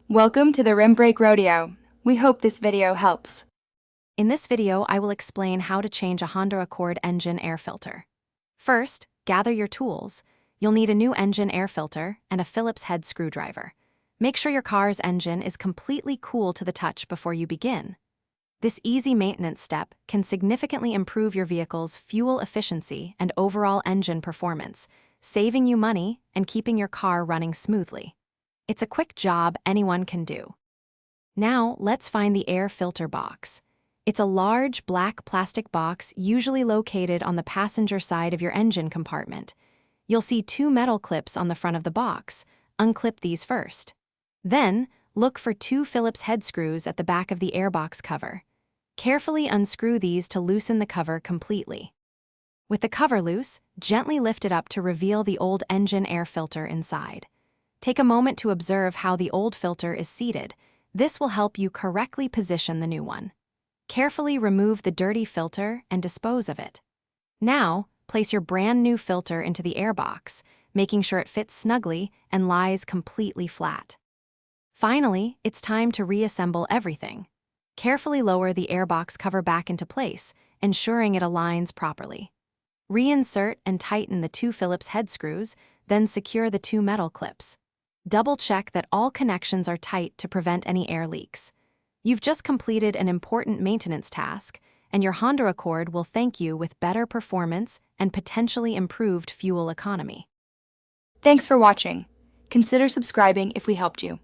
Welcome to the Rim Brake Rodeo. We hope this video helps. In this video, I will explain how to change a Honda Accord engine air filter. First, gather your tools. You'll need a new engine air filter and a Phillips head screwdriver. Make sure your car's engine is completely cool to the touch before you begin. This easy maintenance step can significantly improve your vehicle's fuel efficiency and overall engine performance, saving you money and keeping your car running smoothly. It's a quick job anyone can do. Now, let's find the air filter box. It's a large black plastic box usually located on the passenger side of your engine compartment. You'll see two metal clips on the front of the box. Unclip these first. Then, look for two Phillips head screws at the back of the airbox cover. Carefully unscrew these to loosen the cover completely. With the cover loose, gently lift it up to reveal the old engine air filter inside. Take a moment to observe how the old filter is seated. This will help you correctly position the new one. Carefully remove the dirty filter and dispose of it. Now, place your brand new filter into the airbox, making sure it fits snugly and lies completely flat. Finally, it's time to reassemble everything. Carefully lower the airbox cover back into place, ensuring it aligns properly. Reinsert and tighten the two Phillips head screws, then secure the two metal clips. Double-check that all connections are tight to prevent any air leaks. You've just completed an important maintenance task, and your Honda Accord will thank you with better performance and potentially improved fuel economy. Thanks for watching. Consider subscribing if we helped you.